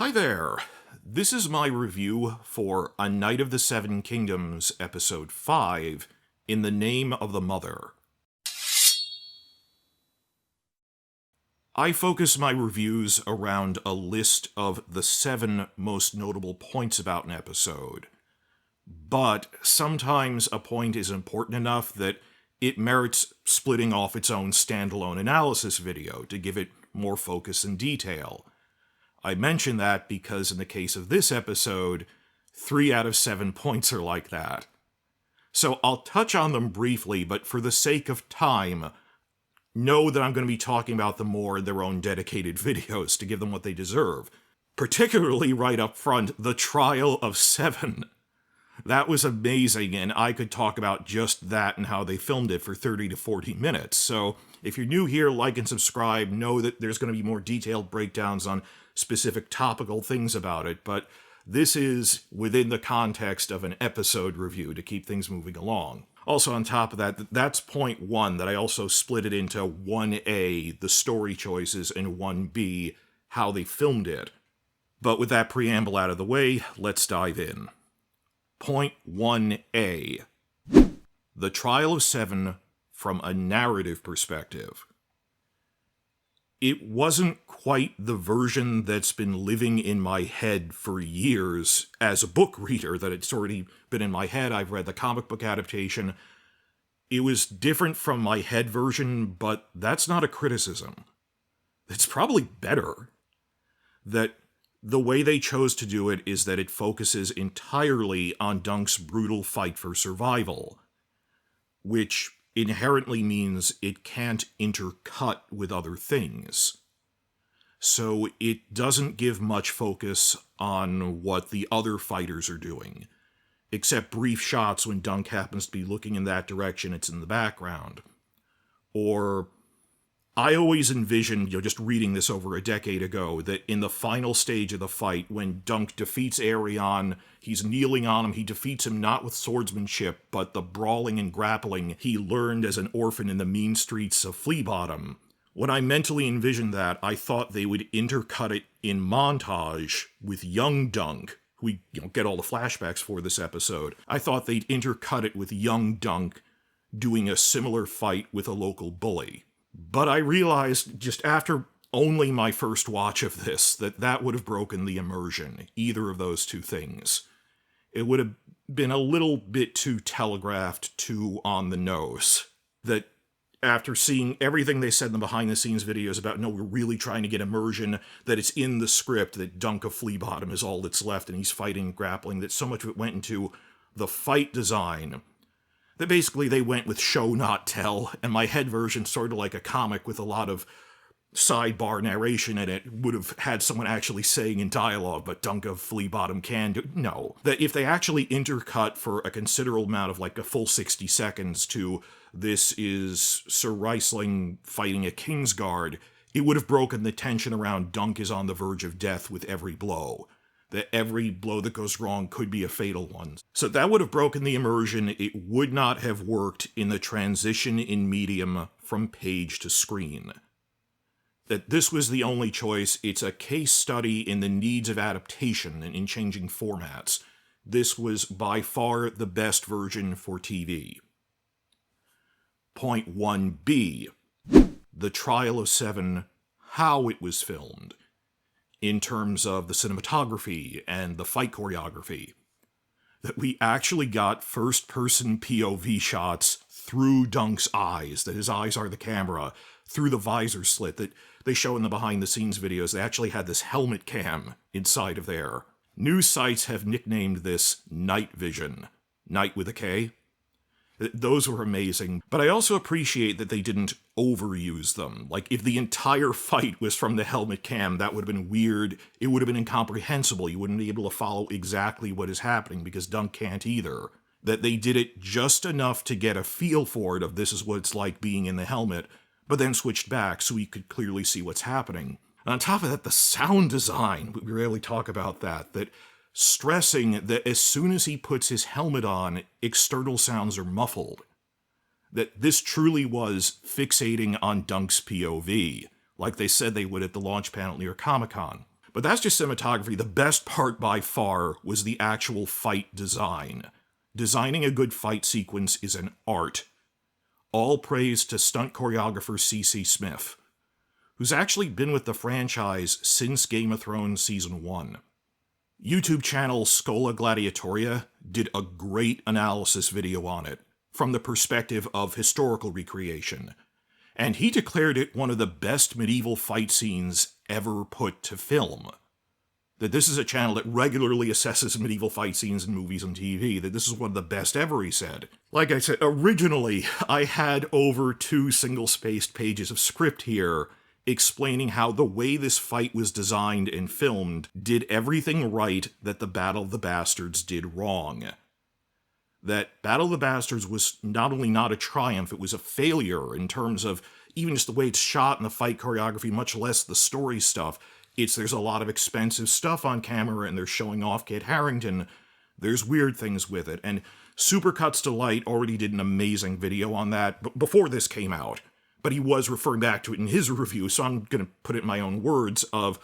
Hi there! This is my review for A Knight of the Seven Kingdoms, Episode 5, In the Name of the Mother. I focus my reviews around a list of the 7 most notable points about an episode, but sometimes a point is important enough that it merits splitting off its own standalone analysis video to give it more focus and detail. I mention that because in the case of this episode, 3 out of 7 points are like that. So I'll touch on them briefly, but for the sake of time, know that I'm going to be talking about them more in their own dedicated videos to give them what they deserve. Particularly right up front, the Trial of 7. That was amazing, and I could talk about just that and how they filmed it for 30 to 40 minutes. So if you're new here, like and subscribe. Know that there's going to be more detailed breakdowns on specific topical things about it, but this is within the context of an episode review to keep things moving along. Also on top of that, that's point 1, that I also split it into 1A, the story choices, and 1B, how they filmed it. But with that preamble out of the way, let's dive in. Point 1A. The Trial of 7 from a narrative perspective. It wasn't quite the version that's been living in my head for years as a book reader, that it's already been in my head. I've read the comic book adaptation. It was different from my head version, but that's not a criticism. It's probably better. That the way they chose to do it is that it focuses entirely on Dunk's brutal fight for survival, which inherently means it can't intercut with other things. So it doesn't give much focus on what the other fighters are doing, except brief shots when Dunk happens to be looking in that direction, it's in the background. Or I always envisioned, just reading this over a decade ago, that in the final stage of the fight, when Dunk defeats Aerion, he's kneeling on him, he defeats him not with swordsmanship, but the brawling and grappling he learned as an orphan in the mean streets of Flea Bottom. When I mentally envisioned that, I thought they would intercut it in montage with young Dunk, who we get all the flashbacks for this episode. I thought they'd intercut it with young Dunk doing a similar fight with a local bully. But I realized, just after only my first watch of this, that that would have broken the immersion, either of those two things. It would have been a little bit too telegraphed, too on the nose. That after seeing everything they said in the behind-the-scenes videos about, no, we're really trying to get immersion, that it's in the script, that Dunk of Flea Bottom is all that's left, and he's fighting and grappling, that so much of it went into the fight design, that basically they went with show not tell, and my head version, sort of like a comic with a lot of sidebar narration in it, would have had someone actually saying in dialogue, but Dunk of Flea Bottom can do. No. That if they actually intercut for a considerable amount of, like, a full 60 seconds to this is Sir Riesling fighting a Kingsguard, it would have broken the tension around Dunk is on the verge of death with every blow. That every blow that goes wrong could be a fatal one. So that would have broken the immersion. It would not have worked in the transition in medium from page to screen. That this was the only choice. It's a case study in the needs of adaptation and in changing formats. This was by far the best version for TV. Point 1B. The Trial of 7, how it was filmed, in terms of the cinematography and the fight choreography. That we actually got first-person POV shots through Dunk's eyes, that his eyes are the camera, through the visor slit that they show in the behind-the-scenes videos. They actually had this helmet cam inside of there. News sites have nicknamed this night vision. Night with a K. Those were amazing, but I also appreciate that they didn't overuse them. Like, if the entire fight was from the helmet cam, that would have been weird. It would have been incomprehensible. You wouldn't be able to follow exactly what is happening, because Dunk can't either. That they did it just enough to get a feel for it, of this is what it's like being in the helmet, but then switched back so we could clearly see what's happening. And on top of that, the sound design, we rarely talk about that stressing that as soon as he puts his helmet on, external sounds are muffled. That this truly was fixating on Dunk's POV, like they said they would at the launch panel near Comic-Con. But that's just cinematography. The best part by far was the actual fight design. Designing a good fight sequence is an art. All praise to stunt choreographer C.C. Smith, who's actually been with the franchise since Game of Thrones Season 1. YouTube channel Scola Gladiatoria did a great analysis video on it, from the perspective of historical recreation, and he declared it one of the best medieval fight scenes ever put to film. That this is a channel that regularly assesses medieval fight scenes in movies and TV, that this is one of the best ever, he said. Like I said, originally, I had over 2 single-spaced pages of script here explaining how the way this fight was designed and filmed did everything right that the Battle of the Bastards did wrong. That Battle of the Bastards was not only not a triumph, it was a failure in terms of even just the way it's shot and the fight choreography, much less the story stuff. There's a lot of expensive stuff on camera, and they're showing off Kit Harington. There's weird things with it, and Supercuts Delight already did an amazing video on that before this came out, but he was referring back to it in his review, so I'm going to put it in my own words of,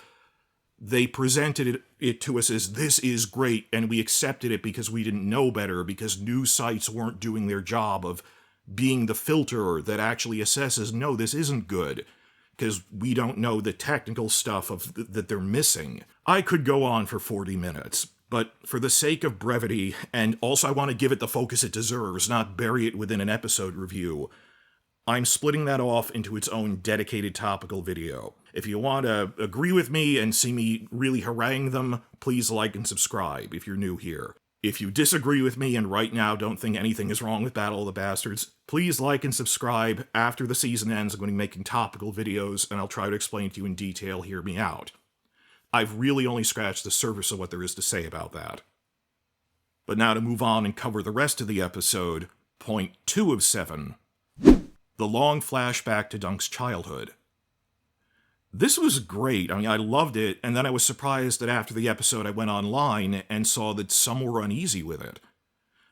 they presented it to us as, this is great, and we accepted it because we didn't know better, because news sites weren't doing their job of being the filter that actually assesses, no, this isn't good, because we don't know the technical stuff that they're missing. I could go on for 40 minutes, but for the sake of brevity, and also I want to give it the focus it deserves, not bury it within an episode review, I'm splitting that off into its own dedicated topical video. If you want to agree with me and see me really harangue them, please like and subscribe if you're new here. If you disagree with me and right now don't think anything is wrong with Battle of the Bastards, please like and subscribe. After the season ends, I'm going to be making topical videos, and I'll try to explain to you in detail. Hear me out. I've really only scratched the surface of what there is to say about that. But now to move on and cover the rest of the episode, point 2 of 7. The long flashback to Dunk's childhood. This was great. I mean, I loved it, and then I was surprised that after the episode I went online and saw that some were uneasy with it.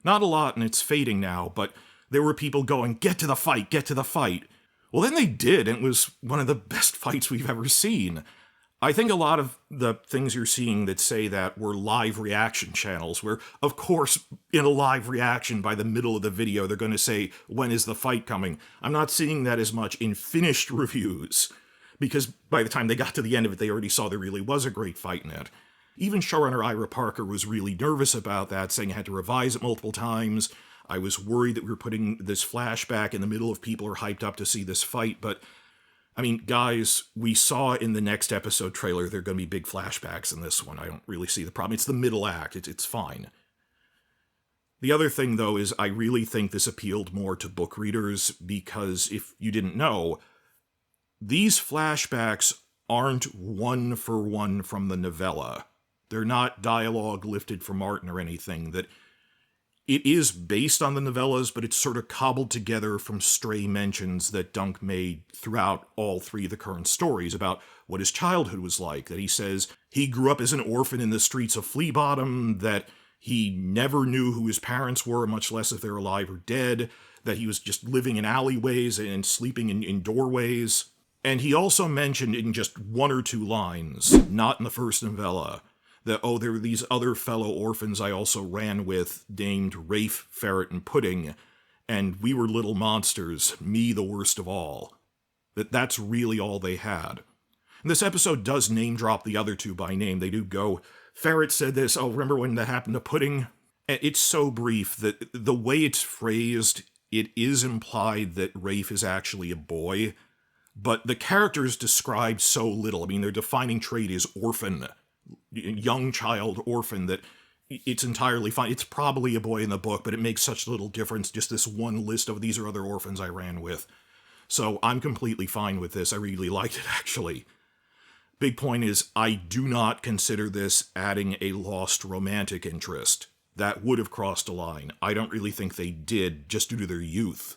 Not a lot, and it's fading now, but there were people going, get to the fight, get to the fight. Well, then they did, and it was one of the best fights we've ever seen. I think a lot of the things you're seeing that say that were live reaction channels, where, of course, in a live reaction, by the middle of the video, they're going to say, when is the fight coming? I'm not seeing that as much in finished reviews, because by the time they got to the end of it, they already saw there really was a great fight in it. Even showrunner Ira Parker was really nervous about that, saying I had to revise it multiple times. I was worried that we were putting this flashback in the middle of people are hyped up to see this fight, but I mean, guys, we saw in the next episode trailer there are going to be big flashbacks in this one. I don't really see the problem. It's the middle act. It's fine. The other thing, though, is I really think this appealed more to book readers because, if you didn't know, these flashbacks aren't one for one from the novella. They're not dialogue lifted from Martin or anything. That it is based on the novellas, but it's sort of cobbled together from stray mentions that Dunk made throughout all 3 of the current stories about what his childhood was like. That he says he grew up as an orphan in the streets of Flea Bottom, that he never knew who his parents were, much less if they're alive or dead, that he was just living in alleyways and sleeping in doorways. And he also mentioned in just 1 or 2 lines, not in the first novella, that, oh, there were these other fellow orphans I also ran with, named Rafe, Ferret, and Pudding, and we were little monsters, me the worst of all. That's really all they had. And this episode does name-drop the other 2 by name. They do go, Ferret said this, oh, remember when that happened to Pudding? And it's so brief that the way it's phrased, it is implied that Rafe is actually a boy, but the characters describe so little. I mean, their defining trait is orphan, young child orphan, that it's entirely fine. It's probably a boy in the book, but it makes such little difference, just this one list of these are other orphans I ran with. So I'm completely fine with this. I really liked it, actually. Big point is, I do not consider this adding a lost romantic interest. That would have crossed a line. I don't really think they did, just due to their youth.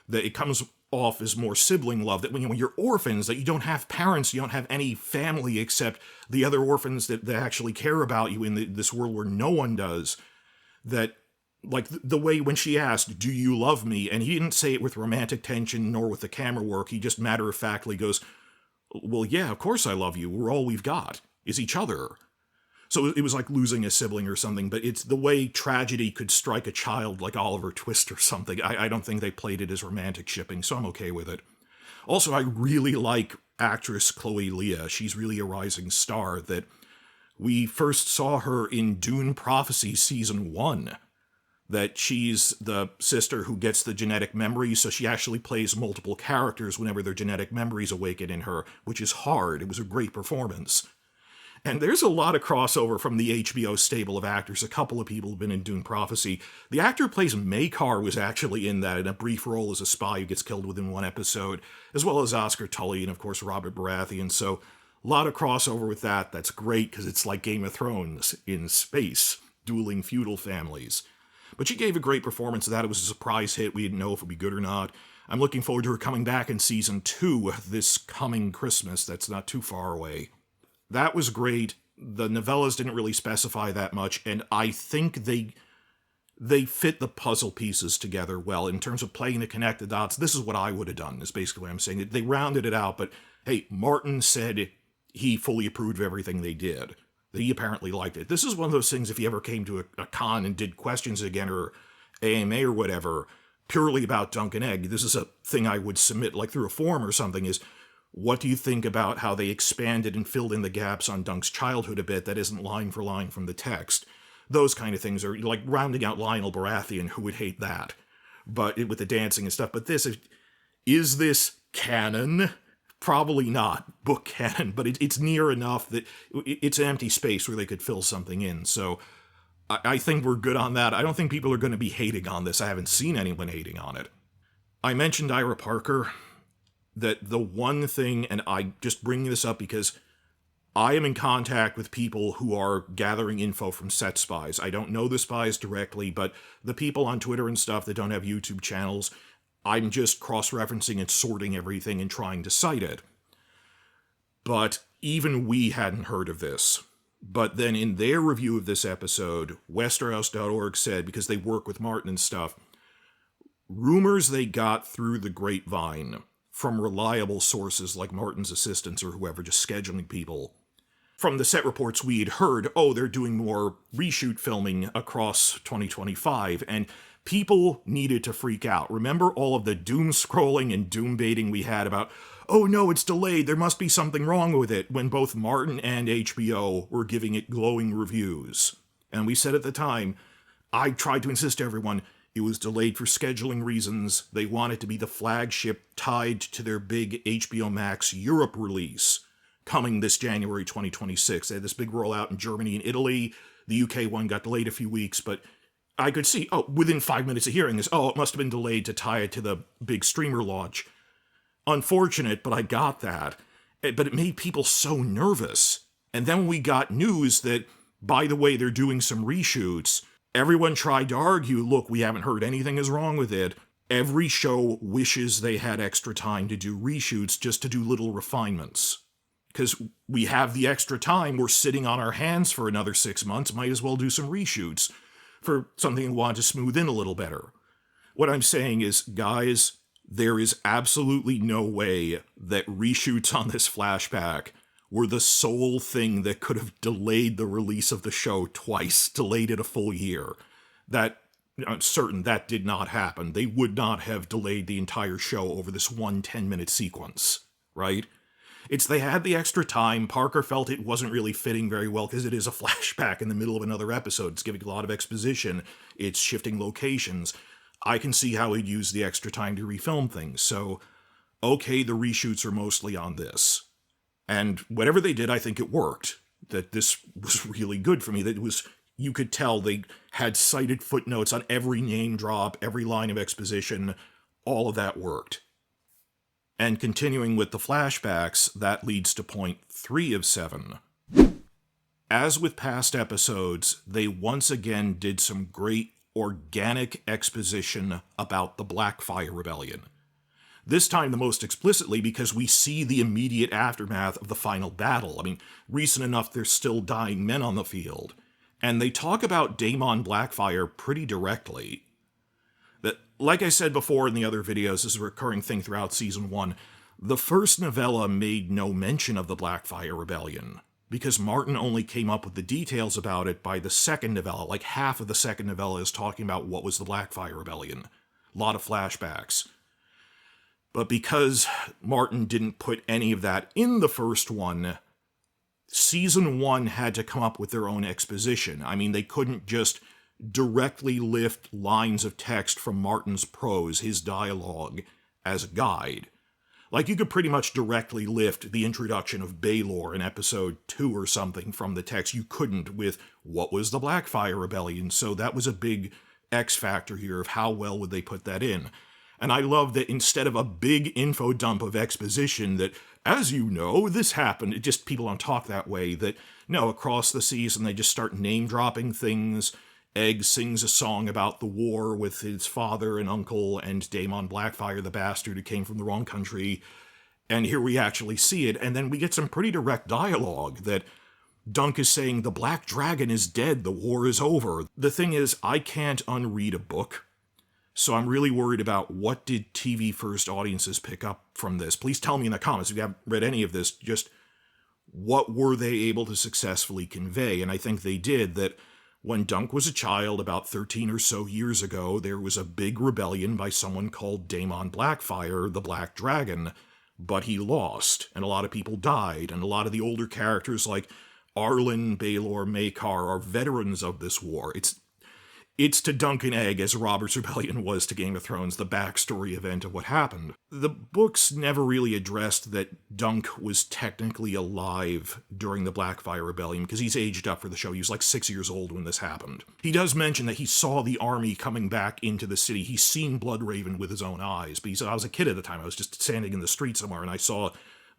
That it comes off as more sibling love, that when you're orphans, that you don't have parents, you don't have any family except the other orphans that actually care about you in this world where no one does. That, like, the way when she asked, do you love me? And he didn't say it with romantic tension nor with the camera work. He just matter-of-factly goes, well, yeah, of course I love you. We're all we've got. is each other. So it was like losing a sibling or something, but it's the way tragedy could strike a child like Oliver Twist or something. I don't think they played it as romantic shipping, so I'm okay with it. Also, I really like actress Chloe Leah. She's really a rising star. That we first saw her in Dune Prophecy Season 1. That she's the sister who gets the genetic memories, so she actually plays multiple characters whenever their genetic memories awaken in her, which is hard. It was a great performance. And there's a lot of crossover from the HBO stable of actors. A couple of people have been in Dune Prophecy. The actor who plays Maekar was actually in that, in a brief role as a spy who gets killed within one episode, as well as Oscar Tully and, of course, Robert Baratheon. So a lot of crossover with that. That's great, because it's like Game of Thrones in space, dueling feudal families. But she gave a great performance of that. It was a surprise hit. We didn't know if it would be good or not. I'm looking forward to her coming back in Season 2 this coming Christmas. That's not too far away. That was great. The novellas didn't really specify that much, and I think they fit the puzzle pieces together well. In terms of playing to connect the dots, this is what I would have done, is basically what I'm saying. They rounded it out, but hey, Martin said he fully approved of everything they did. He apparently liked it. This is one of those things, if you ever came to a con and did questions again, or AMA or whatever, purely about Duncan Egg, this is a thing I would submit, like through a form or something, is what do you think about how they expanded and filled in the gaps on Dunk's childhood a bit that isn't line for line from the text? Those kind of things are like rounding out Lionel Baratheon, who would hate that, but with the dancing and stuff. But this is this canon? Probably not book canon, but it's near enough that it's an empty space where they could fill something in. So I think we're good on that. I don't think people are going to be hating on this. I haven't seen anyone hating on it. I mentioned Ira Parker. That the one thing, and I just bring this up because I am in contact with people who are gathering info from set spies. I don't know the spies directly, but the people on Twitter and stuff that don't have YouTube channels, I'm just cross-referencing and sorting everything and trying to cite it. But even we hadn't heard of this. But then in their review of this episode, Westeros.org said, because they work with Martin and stuff, rumors they got through the grapevine from reliable sources like Martin's assistants or whoever, just scheduling people. From the set reports we had heard, they're doing more reshoot filming across 2025, and people needed to freak out. Remember all of the doom scrolling and doom baiting we had about, oh no, it's delayed, there must be something wrong with it, when both Martin and HBO were giving it glowing reviews. And we said at the time, I tried to insist to everyone, it was delayed for scheduling reasons. They want it to be the flagship tied to their big HBO Max Europe release coming this January 2026. They had this big rollout in Germany and Italy. The UK one got delayed a few weeks, but I could see, within 5 minutes of hearing this, it must have been delayed to tie it to the big streamer launch. Unfortunate, but I got that. But it made people so nervous. And then when we got news that, by the way, they're doing some reshoots, everyone tried to argue, look, we haven't heard anything is wrong with it. Every show wishes they had extra time to do reshoots just to do little refinements. Because we have the extra time, we're sitting on our hands for another 6 months, might as well do some reshoots for something we want to smooth in a little better. What I'm saying is, guys, there is absolutely no way that reshoots on this flashback were the sole thing that could have delayed the release of the show twice, delayed it a full year. I'm certain that did not happen. They would not have delayed the entire show over this one 10-minute sequence, right? They had the extra time. Parker felt it wasn't really fitting very well because it is a flashback in the middle of another episode. It's giving a lot of exposition. It's shifting locations. I can see how he'd use the extra time to refilm things. So, okay, the reshoots are mostly on this. And whatever they did, I think it worked. That this was really good for me. That it was, you could tell they had cited footnotes on every name drop, every line of exposition. All of that worked. And continuing with the flashbacks, that leads to point 3 of 7. As with past episodes, they once again did some great organic exposition about the Blackfyre Rebellion. This time the most explicitly because we see the immediate aftermath of the final battle. I mean, recent enough there's still dying men on the field. And they talk about Daemon Blackfyre pretty directly. That, like I said before in the other videos, this is a recurring thing throughout Season 1, the first novella made no mention of the Blackfyre Rebellion. because Martin only came up with the details about it by the second novella. Like half of the second novella is talking about what was the Blackfyre Rebellion. A lot of flashbacks. But because Martin didn't put any of that in the first one, season 1 had to come up with their own exposition. I mean, they couldn't just directly lift lines of text from Martin's prose, his dialogue, as a guide. Like, you could pretty much directly lift the introduction of Baelor in episode 2 or something from the text. You couldn't with what was the Blackfyre Rebellion, so that was a big X factor here of how well would they put that in. And I love that instead of a big info dump of exposition that, as you know, this happened, it just, people don't talk that way, that, no, across the season they just start name-dropping things. Egg sings a song about the war with his father and uncle and Daemon Blackfyre, the bastard who came from the wrong country, and here we actually see it, and then we get some pretty direct dialogue that Dunk is saying, the Black Dragon is dead, the war is over. The thing is, I can't unread a book, so I'm really worried about what did TV first audiences pick up from this. Please tell me in the comments if you haven't read any of this, just what were they able to successfully convey, and I think they did, that when Dunk was a child, about 13 or so years ago, there was a big rebellion by someone called Daemon Blackfyre, the Black Dragon, but he lost, and a lot of people died, and a lot of the older characters like Arlan, Baelor, Maekar are veterans of this war. It's to Dunk and Egg as Robert's Rebellion was to Game of Thrones, the backstory event of what happened. The books never really addressed that Dunk was technically alive during the Blackfyre Rebellion, because he's aged up for the show. He was like 6 years old when this happened. He does mention that he saw the army coming back into the city. He's seen Bloodraven with his own eyes, but he said, I was a kid at the time. I was just standing in the street somewhere, and I saw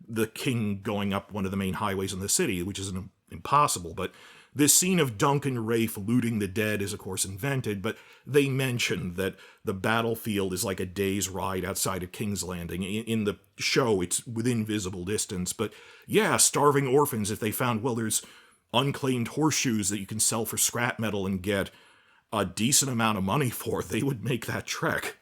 the king going up one of the main highways in the city, which is impossible, but this scene of Dunk and Rafe looting the dead is, of course, invented, but they mention that the battlefield is like a day's ride outside of King's Landing. In the show, it's within visible distance, but yeah, starving orphans, if they found, well, there's unclaimed horseshoes that you can sell for scrap metal and get a decent amount of money for, they would make that trek.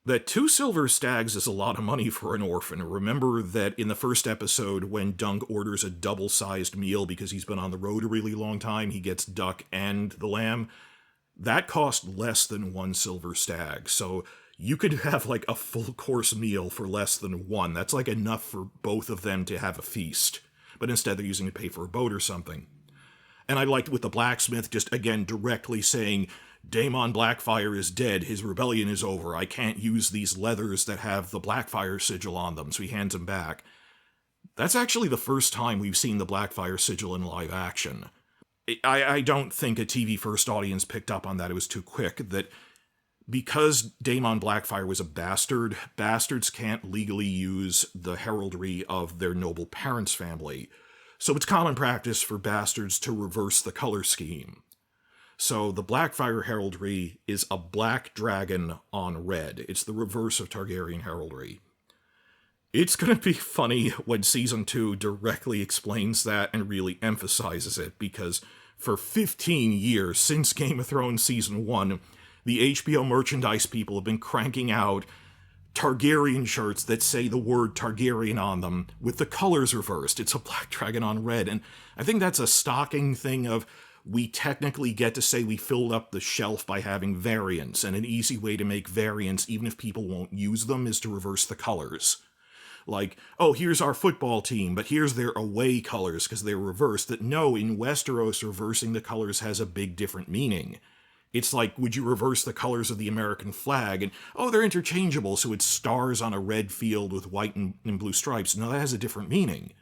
That 2 silver stags is a lot of money for an orphan. Remember that in the first episode, when Dunk orders a double-sized meal because he's been on the road a really long time, he gets duck and the lamb. That cost less than 1 silver stag, so you could have like a full-course meal for less than 1. That's like enough for both of them to have a feast, but instead they're using it to pay for a boat or something. And I liked with the blacksmith just, again, directly saying, Daemon Blackfyre is dead, his rebellion is over, I can't use these leathers that have the Blackfyre sigil on them, so he hands them back. That's actually the first time we've seen the Blackfyre sigil in live action. I don't think a TV-first audience picked up on that, it was too quick, that because Daemon Blackfyre was a bastard, bastards can't legally use the heraldry of their noble parents' family, so it's common practice for bastards to reverse the color scheme. So the Blackfyre heraldry is a black dragon on red. It's the reverse of Targaryen heraldry. It's going to be funny when Season 2 directly explains that and really emphasizes it, because for 15 years, since Game of Thrones Season 1, the HBO merchandise people have been cranking out Targaryen shirts that say the word Targaryen on them with the colors reversed. It's a black dragon on red, and I think that's a stocking thing of, we technically get to say we filled up the shelf by having variants, and an easy way to make variants, even if people won't use them, is to reverse the colors. Like, oh, here's our football team, but here's their away colors because they're reversed. That no, in Westeros, reversing the colors has a big different meaning. It's like, would you reverse the colors of the American flag? And, oh, they're interchangeable, so it's stars on a red field with white and blue stripes. No, that has a different meaning.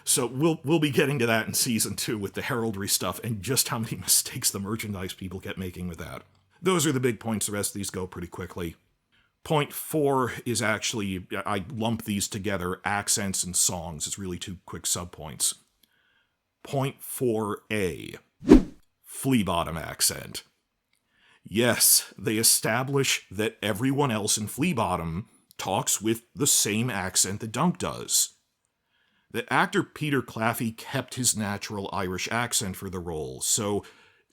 So we'll be getting to that in Season 2 with the heraldry stuff and just how many mistakes the merchandise people kept making with that. Those are the big points. The rest of these go pretty quickly. Point 4 is actually, I lump these together, accents and songs. It's really 2 quick subpoints. Point 4a, Flea Bottom accent. Yes, they establish that everyone else in Flea Bottom talks with the same accent that Dunk does. That actor Peter Claffey kept his natural Irish accent for the role, so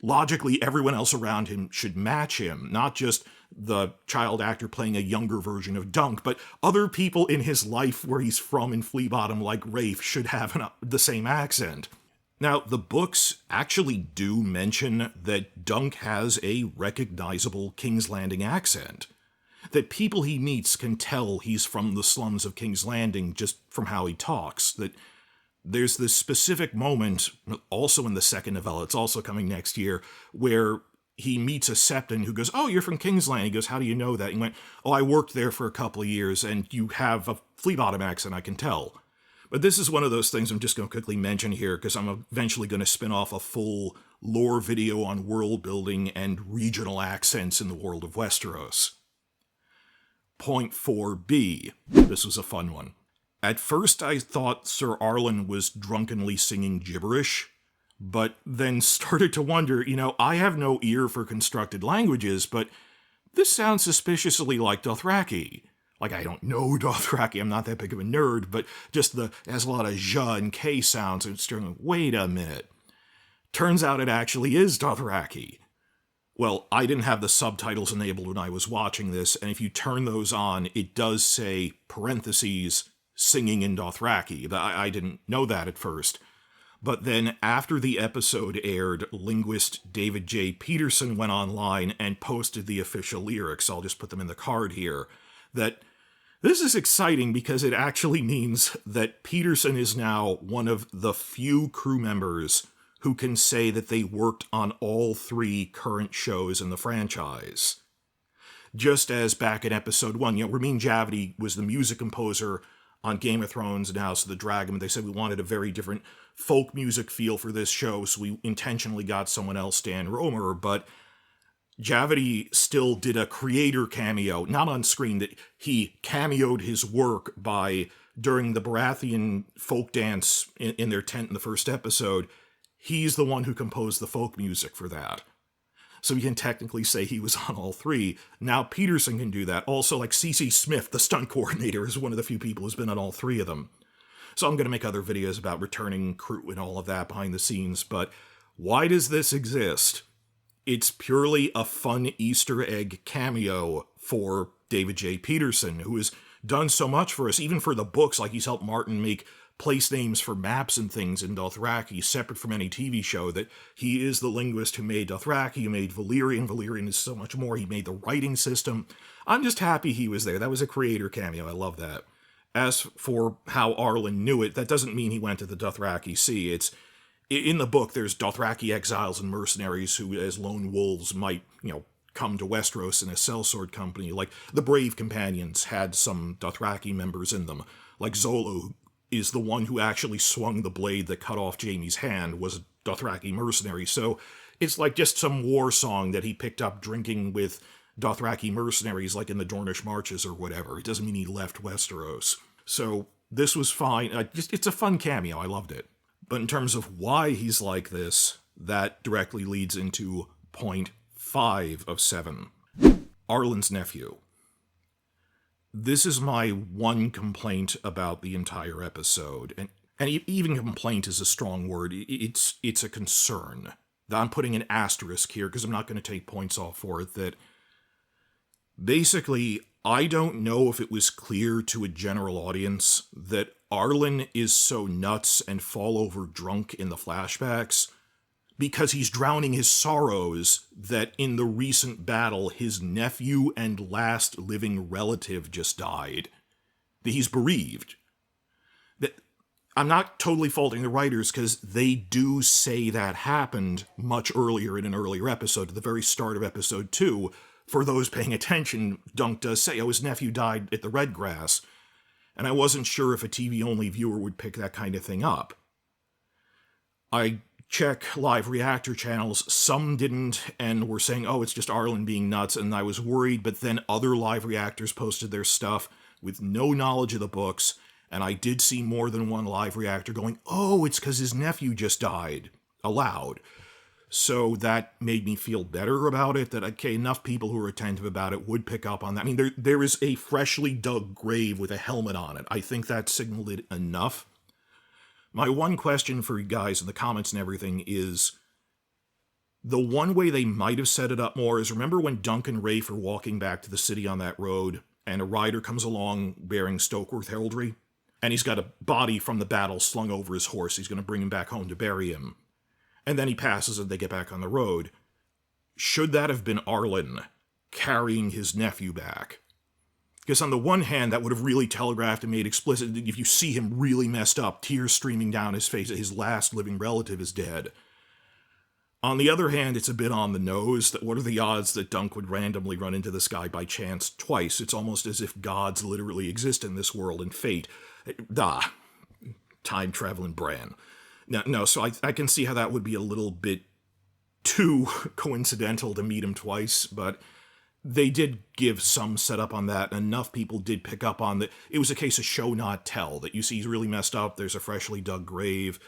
logically everyone else around him should match him, not just the child actor playing a younger version of Dunk, but other people in his life where he's from in Flea Bottom, like Rafe, should have the same accent. Now, the books actually do mention that Dunk has a recognizable King's Landing accent, that people he meets can tell he's from the slums of King's Landing just from how he talks, that there's this specific moment, also in the second novella, it's also coming next year, where he meets a Septon who goes, "Oh, you're from King's Landing." He goes, "How do you know that?" He went, "Oh, I worked there for a couple of years, and you have a Flea Bottom accent, I can tell." But this is one of those things I'm just going to quickly mention here, because I'm eventually going to spin off a full lore video on world building and regional accents in the world of Westeros. Point 4b. This was a fun one. At first I thought Sir Arlan was drunkenly singing gibberish, but then started to wonder, I have no ear for constructed languages, but this sounds suspiciously like Dothraki. Like, I don't know Dothraki, I'm not that big of a nerd, but just it has a lot of zh and k sounds, and it's going, wait a minute. Turns out it actually is Dothraki. Well, I didn't have the subtitles enabled when I was watching this, and if you turn those on, it does say, parentheses, singing in Dothraki. I didn't know that at first. But then after the episode aired, linguist David J. Peterson went online and posted the official lyrics. I'll just put them in the card here. That this is exciting because it actually means that Peterson is now one of the few crew members who can say that they worked on all 3 current shows in the franchise. Just as back in episode 1, Ramin Djawadi was the music composer on Game of Thrones and House of the Dragon, but they said we wanted a very different folk music feel for this show, so we intentionally got someone else, Dan Romer, but Djawadi still did a creator cameo, not on screen, that he cameoed his work by, during the Baratheon folk dance in their tent in the first episode, he's the one who composed the folk music for that. So you can technically say he was on all 3. Now Peterson can do that. Also, like C.C. Smith, the stunt coordinator, is one of the few people who's been on all 3 of them. So I'm going to make other videos about returning crew and all of that behind the scenes, but why does this exist? It's purely a fun Easter egg cameo for David J. Peterson, who has done so much for us, even for the books, like he's helped Martin make place names for maps and things in Dothraki, separate from any TV show, that he is the linguist who made Dothraki, who made Valyrian. Valyrian is so much more. He made the writing system. I'm just happy he was there. That was a creator cameo. I love that. As for how Arlan knew it, that doesn't mean he went to the Dothraki Sea. It's in the book, there's Dothraki exiles and mercenaries who, as lone wolves, might, come to Westeros in a sellsword company. Like, the Brave Companions had some Dothraki members in them. Like Zolo is the one who actually swung the blade that cut off Jaime's hand, was a Dothraki mercenary. So it's like just some war song that he picked up drinking with Dothraki mercenaries, like in the Dornish Marches or whatever. It doesn't mean he left Westeros. So this was fine. It's a fun cameo. I loved it. But in terms of why he's like this, that directly leads into point 5 of 7. Arlan's nephew. This is my one complaint about the entire episode, and even complaint is a strong word. It's a concern. I'm putting an asterisk here because I'm not going to take points off for it, that basically, I don't know if it was clear to a general audience that Arlan is so nuts and fall over drunk in the flashbacks because he's drowning his sorrows that in the recent battle his nephew and last living relative just died. That he's bereaved. That I'm not totally faulting the writers because they do say that happened much earlier in an earlier episode, at the very start of episode 2. For those paying attention, Dunk does say, his nephew died at the Red Grass, and I wasn't sure if a TV-only viewer would pick that kind of thing up. I check live reactor channels, some didn't, and were saying, it's just Arlan being nuts, and I was worried, but then other live reactors posted their stuff with no knowledge of the books, and I did see more than one live reactor going, it's because his nephew just died, aloud. So that made me feel better about it, that, okay, enough people who are attentive about it would pick up on that. I mean, there is a freshly dug grave with a helmet on it. I think that signaled it enough. My one question for you guys in the comments and everything is, the one way they might have set it up more is, remember when Dunk and Rafe are walking back to the city on that road, and a rider comes along bearing Stokeworth heraldry? and he's got a body from the battle slung over his horse. He's going to bring him back home to bury him. And then he passes and they get back on the road. Should that have been Arlan carrying his nephew back? Because on the one hand, that would have really telegraphed and made explicit that if you see him really messed up, tears streaming down his face, that his last living relative is dead. On the other hand, it's a bit on the nose. That what are the odds that Dunk would randomly run into this guy by chance twice? It's almost as if gods literally exist in this world and fate. Time-traveling Bran. No, so I can see how that would be a little bit too coincidental to meet him twice, but they did give some setup on that, and enough people did pick up on that. It was a case of show not tell, that you see he's really messed up, there's a freshly dug grave.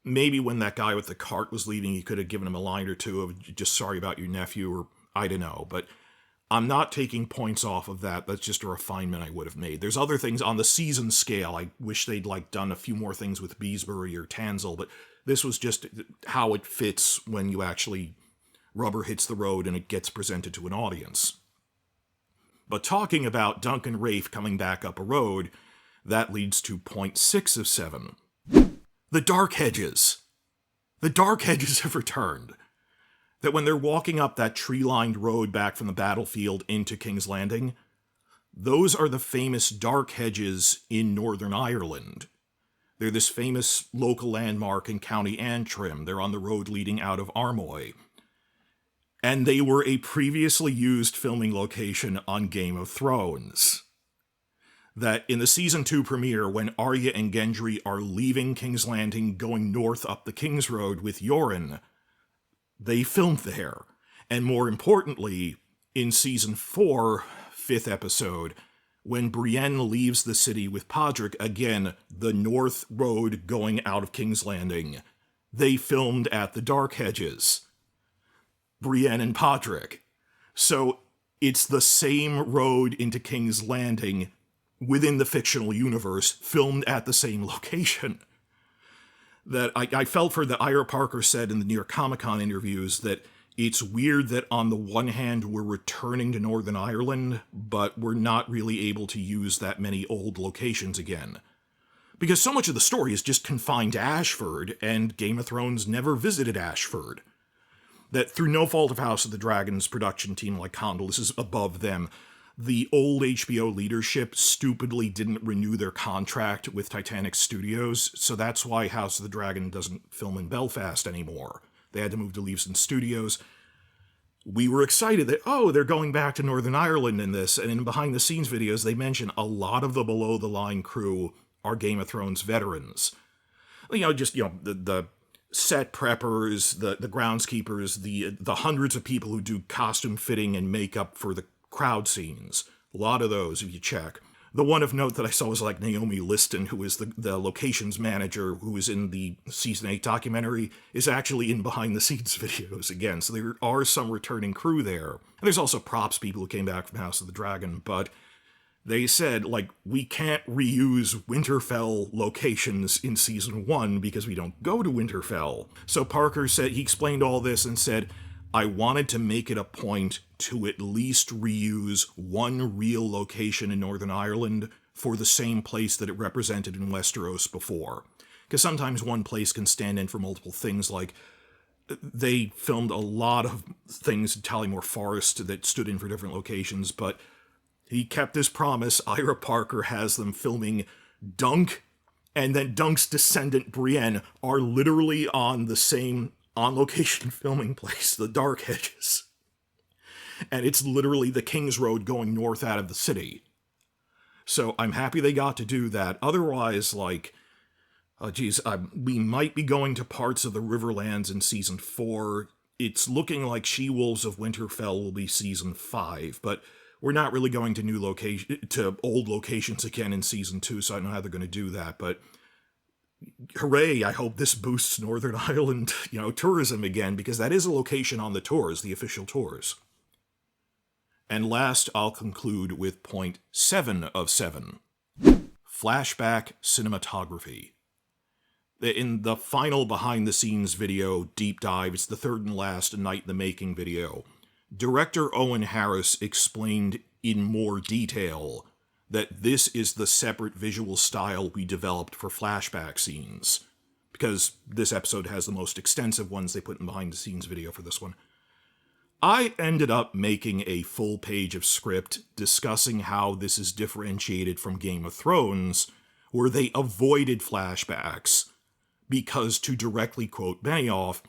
Maybe when that guy with the cart was leaving, he could have given him a line or two of just sorry about your nephew, or I don't know, but I'm not taking points off of that. That's just a refinement I would have made. There's other things on the season scale. I wish they'd done a few more things with Beesbury or Tanzel, but this was just how it fits when you actually rubber hits the road and it gets presented to an audience. But talking about Duncan Rafe coming back up a road, that leads to point 6 of 7. The Dark Hedges. The Dark Hedges have returned. That when they're walking up that tree-lined road back from the battlefield into King's Landing, those are the famous Dark Hedges in Northern Ireland. They're this famous local landmark in County Antrim. They're on the road leading out of Armoy. And they were a previously used filming location on Game of Thrones. That in the Season 2 premiere, when Arya and Gendry are leaving King's Landing going north up the King's Road with Yoren, they filmed there. And more importantly, in Season 4, 5th episode, when Brienne leaves the city with Podrick, again, the north road going out of King's Landing, they filmed at the Dark Hedges. Brienne and Podrick. So it's the same road into King's Landing within the fictional universe, filmed at the same location. That I felt for that Ira Parker said in the New York Comic Con interviews that it's weird that on the one hand we're returning to Northern Ireland, but we're not really able to use that many old locations again. Because so much of the story is just confined to Ashford, and Game of Thrones never visited Ashford. That through no fault of House of the Dragon's production team like Condal, this is above them, the old HBO leadership stupidly didn't renew their contract with Titanic Studios, so that's why House of the Dragon doesn't film in Belfast anymore. They had to move to Leavesden Studios. We were excited that, they're going back to Northern Ireland in this, and in behind-the-scenes videos, they mention a lot of the below-the-line crew are Game of Thrones veterans. The set preppers, the groundskeepers, the hundreds of people who do costume fitting and makeup for the crowd scenes. A lot of those, if you check. The one of note that I saw was Naomi Liston, who is the locations manager who is in the Season 8 documentary, is actually in behind-the-scenes videos again, so there are some returning crew there. And there's also props people who came back from House of the Dragon, but they said, we can't reuse Winterfell locations in Season 1 because we don't go to Winterfell. So Parker said, he explained all this and said, I wanted to make it a point to at least reuse one real location in Northern Ireland for the same place that it represented in Westeros before. Because sometimes one place can stand in for multiple things, they filmed a lot of things in Tallymore Forest that stood in for different locations, but he kept his promise. Ira Parker has them filming Dunk, and then Dunk's descendant Brienne are literally on the same on-location filming place, the Dark Hedges. And it's literally the King's Road going north out of the city. So I'm happy they got to do that. Otherwise, we might be going to parts of the Riverlands in Season 4. It's looking like She-Wolves of Winterfell will be Season 5, but we're not really going to old locations again in Season 2, so I don't know how they're going to do that, but hooray, I hope this boosts Northern Ireland, tourism again, because that is a location on the tours, the official tours. And last, I'll conclude with point 7 of 7. Flashback cinematography. In the final behind-the-scenes video, Deep Dive, it's the third and last Night in the Making video, director Owen Harris explained in more detail that this is the separate visual style we developed for flashback scenes, because this episode has the most extensive ones. They put in behind-the-scenes video for this one. I ended up making a full page of script discussing how this is differentiated from Game of Thrones, where they avoided flashbacks, because, to directly quote Benioff,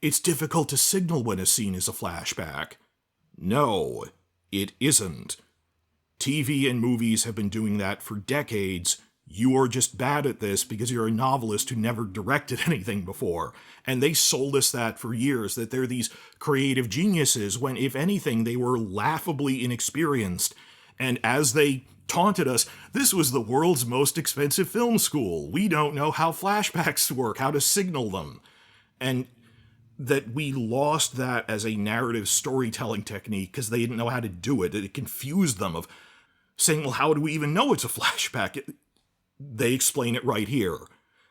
it's difficult to signal when a scene is a flashback. No, it isn't. TV and movies have been doing that for decades. You are just bad at this because you're a novelist who never directed anything before. And they sold us that for years, that they're these creative geniuses, when, if anything, they were laughably inexperienced. And as they taunted us, this was the world's most expensive film school. We don't know how flashbacks work, how to signal them. And that we lost that as a narrative storytelling technique because they didn't know how to do it. It confused them of saying, well, how do we even know it's a flashback? They explain it right here,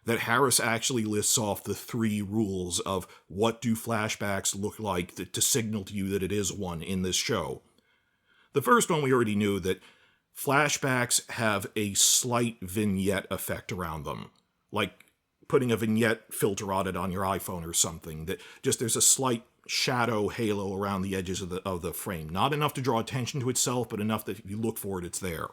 that Harris actually lists off the 3 rules of what do flashbacks look like to signal to you that it is one in this show. The first one we already knew, that flashbacks have a slight vignette effect around them, like putting a vignette filter on it on your iPhone or something, that just there's a slight shadow halo around the edges of the frame. Not enough to draw attention to itself, but enough that if you look for it, it's there.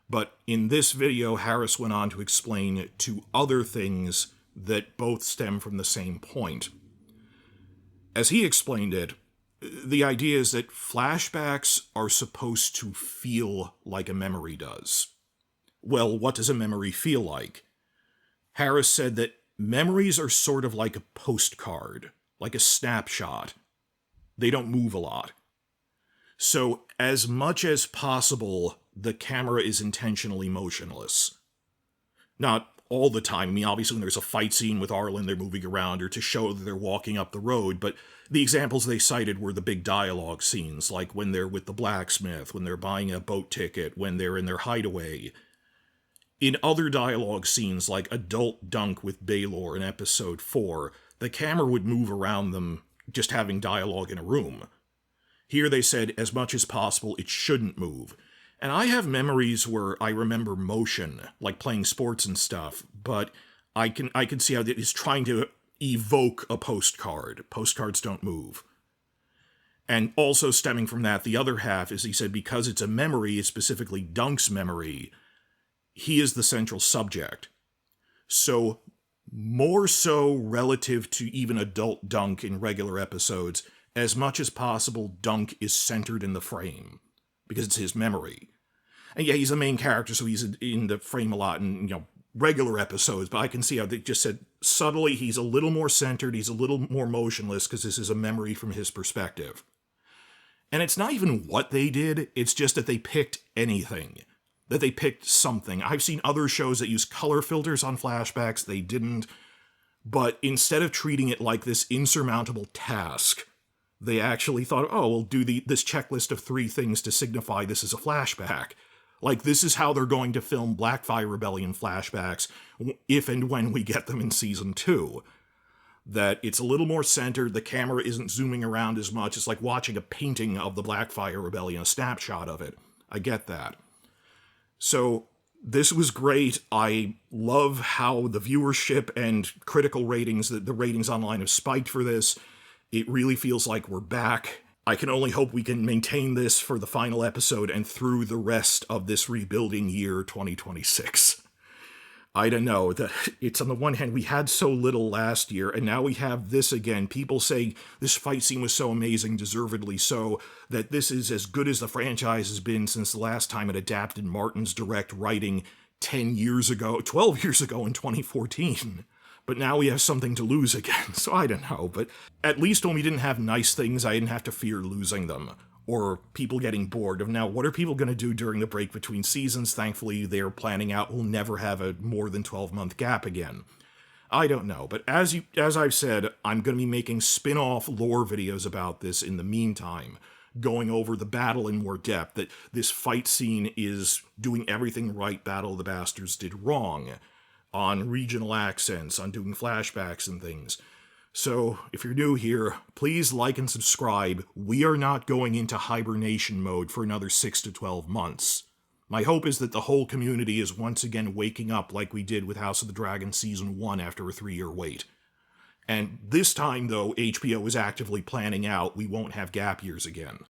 But in this video, Harris went on to explain 2 other things that both stem from the same point. As he explained it, the idea is that flashbacks are supposed to feel like a memory does. Well, what does a memory feel like? Harris said that memories are sort of like a postcard, like a snapshot. They don't move a lot. So, as much as possible, the camera is intentionally motionless. Not all the time. I mean, obviously when there's a fight scene with Arlan, they're moving around, or to show that they're walking up the road, but the examples they cited were the big dialogue scenes, like when they're with the blacksmith, when they're buying a boat ticket, when they're in their hideaway. In other dialogue scenes, like Adult Dunk with Baelor in episode 4, the camera would move around them just having dialogue in a room. Here they said, as much as possible, it shouldn't move. And I have memories where I remember motion, like playing sports and stuff, but I can see how it is trying to evoke a postcard. Postcards don't move. And also stemming from that, the other half is, he said, because it's a memory, specifically Dunk's memory, he is the central subject. So, more so relative to even adult Dunk in regular episodes, as much as possible, Dunk is centered in the frame, because it's his memory. And yeah, he's the main character, so he's in the frame a lot in, regular episodes, but I can see how they just said, subtly, he's a little more centered, he's a little more motionless, because this is a memory from his perspective. And it's not even what they did, it's just that they picked anything. That they picked something. I've seen other shows that use color filters on flashbacks, they didn't. But instead of treating it like this insurmountable task, they actually thought, oh, we'll do this checklist of 3 things to signify this is a flashback. Like, this is how they're going to film Blackfyre Rebellion flashbacks if and when we get them in Season 2. That it's a little more centered, the camera isn't zooming around as much. It's like watching a painting of the Blackfyre Rebellion, a snapshot of it. I get that. So, this was great. I love how the viewership and critical ratings, the ratings online have spiked for this. It really feels like we're back. I can only hope we can maintain this for the final episode and through the rest of this rebuilding year 2026. I don't know, it's on the one hand, we had so little last year, and now we have this again. People say this fight scene was so amazing, deservedly so, that this is as good as the franchise has been since the last time it adapted Martin's direct writing 12 years ago in 2014. But now we have something to lose again, so I don't know. But at least when we didn't have nice things, I didn't have to fear losing them. Or people getting bored of, now, what are people going to do during the break between seasons? Thankfully, they're planning out we'll never have a more than 12-month gap again. I don't know, but as I've said, I'm going to be making spin-off lore videos about this in the meantime, going over the battle in more depth, that this fight scene is doing everything right Battle of the Bastards did wrong, on regional accents, on doing flashbacks and things. So, if you're new here, please like and subscribe. We are not going into hibernation mode for another 6 to 12 months. My hope is that the whole community is once again waking up like we did with House of the Dragon Season 1 after a 3-year wait. And this time, though, HBO is actively planning out we won't have gap years again.